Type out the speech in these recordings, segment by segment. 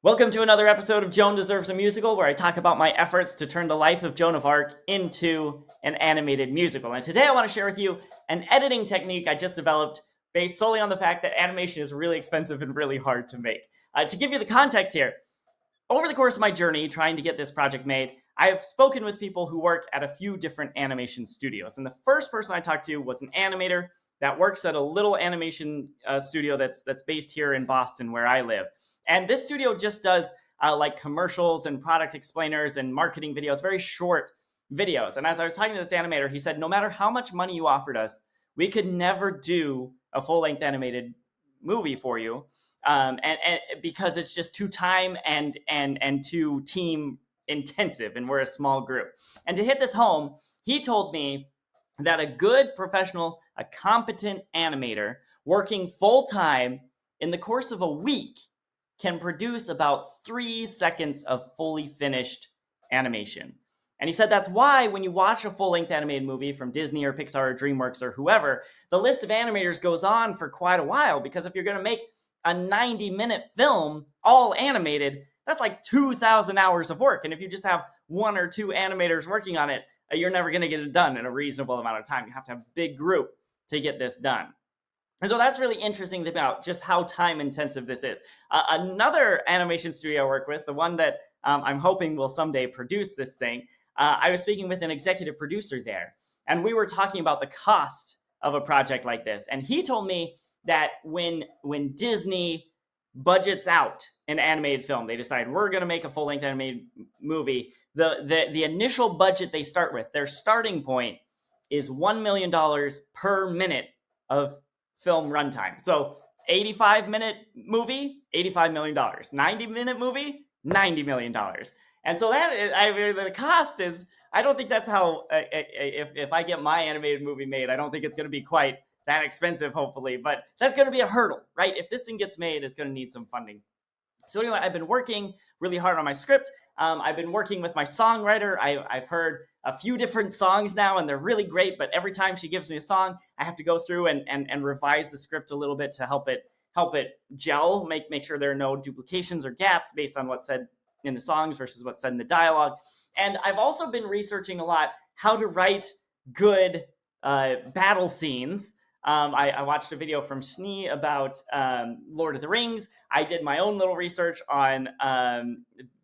Welcome to another episode of Joan Deserves a Musical, where I talk about my efforts to turn the life of Joan of Arc into an animated musical. And today I want to share with you an editing technique I just developed based solely on the fact that animation is really expensive and really hard to make. To give you the context here, over the course of my journey trying to get this project made, I have spoken with people who work at a few different animation studios. And the first person I talked to was an animator that works at a little animation studio that's based here in Boston, where I live. And this studio just does like commercials and product explainers and marketing videos, very short videos. And as I was talking to this animator, he said, no matter how much money you offered us, we could never do a full-length animated movie for you, and because it's just too time and too team intensive, and we're a small group. And to hit this home, he told me that a good professional, a competent animator working full-time in the course of a week can produce about 3 seconds of fully finished animation. And he said that's why when you watch a full-length animated movie from Disney or Pixar or DreamWorks or whoever, the list of animators goes on for quite a while, because if you're going to make a 90-minute film all animated, that's like 2,000 hours of work. And if you just have 1 or 2 animators working on it, you're never going to get it done in a reasonable amount of time. You have to have a big group to get this done. And so that's really interesting about just how time intensive this is. Another animation studio I work with, the one that I'm hoping will someday produce this thing, I was speaking with an executive producer there, and we were talking about the cost of a project like this. And he told me that when Disney budgets out an animated film, they decide we're going to make a full-length animated movie, the initial budget they start with, their starting point is $1 million per minute of film runtime. So 85-minute movie, $85 million. 90-minute movie, $90 million. And so that is, I mean, the cost is, I don't think that's how, if I get my animated movie made, I don't think it's going to be quite that expensive, hopefully, but that's going to be a hurdle, right? If this thing gets made, it's going to need some funding. So anyway, I've been working really hard on my script. I've been working with my songwriter. I've heard a few different songs now, and they're really great, but every time she gives me a song, I have to go through and revise the script a little bit to help it gel, make sure there are no duplications or gaps based on what's said in the songs versus what's said in the dialogue. And I've also been researching a lot how to write good battle scenes. I watched a video from Snee about Lord of the Rings. I did my own little research on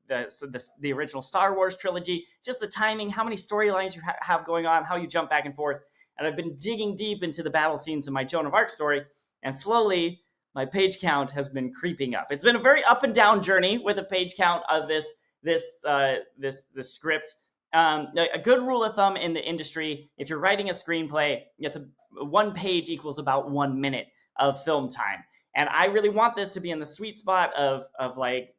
the original Star Wars trilogy, just the timing, how many storylines you have going on, how you jump back and forth. And I've been digging deep into the battle scenes in my Joan of Arc story, and slowly my page count has been creeping up. It's been a very up and down journey with a page count of this script. A good rule of thumb in the industry, if you're writing a screenplay, it's one page equals about 1 minute of film time. And I really want this to be in the sweet spot of like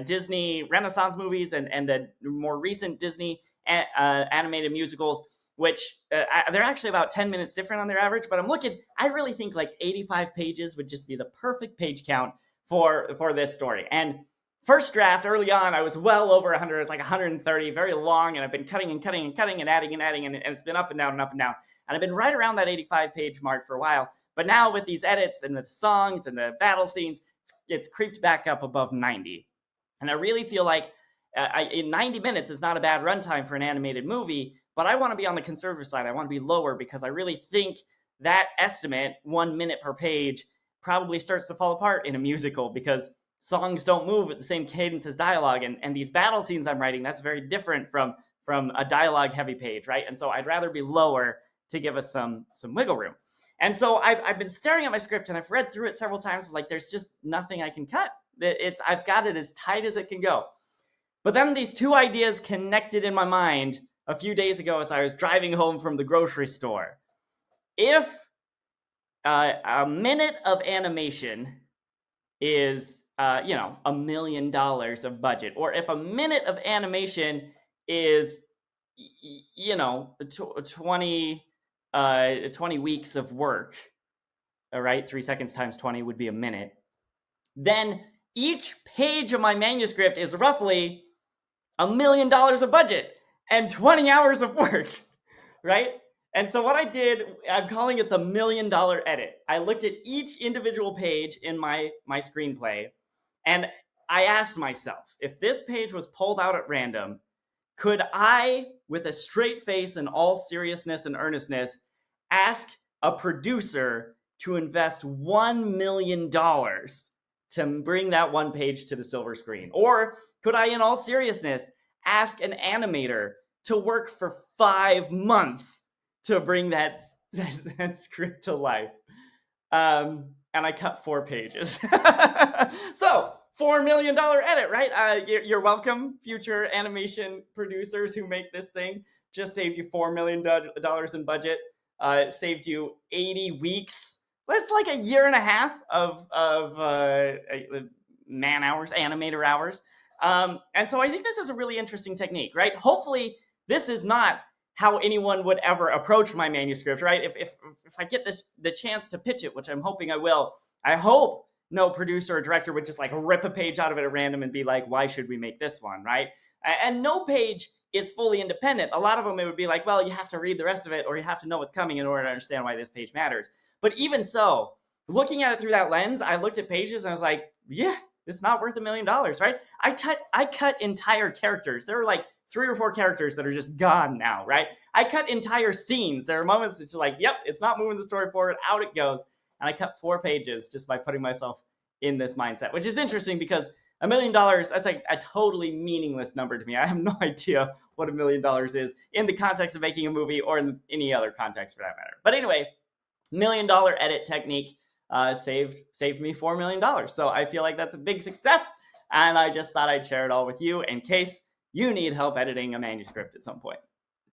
Disney Renaissance movies and the more recent Disney animated musicals, which they're actually about 10 minutes different on their average. But I really think like 85 pages would just be the perfect page count for this story. And first draft, early on, I was well over 100. It's like 130, very long, and I've been cutting and cutting and cutting and adding, and it's been up and down and up and down. And I've been right around that 85-page mark for a while. But now with these edits and the songs and the battle scenes, it's creeped back up above 90. And I really feel like in 90 minutes is not a bad runtime for an animated movie, but I want to be on the conservative side. I want to be lower, because I really think that estimate, 1 minute per page, probably starts to fall apart in a musical, because songs don't move at the same cadence as dialogue. And these battle scenes I'm writing, that's very different from a dialogue heavy page, right? And so I'd rather be lower to give us some wiggle room. And so I've been staring at my script, and I've read through it several times. Like, there's just nothing I can cut. I've got it as tight as it can go. But then these two ideas connected in my mind a few days ago as I was driving home from the grocery store. If a minute of animation is $1 million of budget, or if a minute of animation is 20 weeks of work, all right, 3 seconds times 20 would be a minute, then each page of my manuscript is roughly $1 million of budget and 20 hours of work, right? And so what I did, I'm calling it the $1 million edit. I looked at each individual page in my screenplay, and I asked myself, if this page was pulled out at random, could I, with a straight face and all seriousness and earnestness, ask a producer to invest $1 million to bring that one page to the silver screen? Or could I, in all seriousness, ask an animator to work for 5 months to bring that script to life? And I cut 4 pages. So, $4 million edit, right? You're welcome, future animation producers who make this thing. Just saved you $4 million in budget. It saved you 80 weeks. That's like a year and a half of man hours, animator hours. And so I think this is a really interesting technique, right? Hopefully, this is not how anyone would ever approach my manuscript, right? If I get the chance to pitch it, which I'm hoping I will, I hope no producer or director would just like rip a page out of it at random and be like, why should we make this one, right? And no page is fully independent. A lot of them, it would be like, well, you have to read the rest of it or you have to know what's coming in order to understand why this page matters. But even so, looking at it through that lens, I looked at pages and I was like, yeah, it's not worth $1 million, right? I cut entire characters. There were like 3 or 4 characters that are just gone now, right? I cut entire scenes. There are moments it's just like, yep, it's not moving the story forward, out it goes. And I cut 4 pages just by putting myself in this mindset, which is interesting because $1 million, that's like a totally meaningless number to me. I have no idea what $1 million is in the context of making a movie or in any other context for that matter. But anyway, $1 million edit technique saved me $4 million. So I feel like that's a big success. And I just thought I'd share it all with you in case you need help editing a manuscript at some point.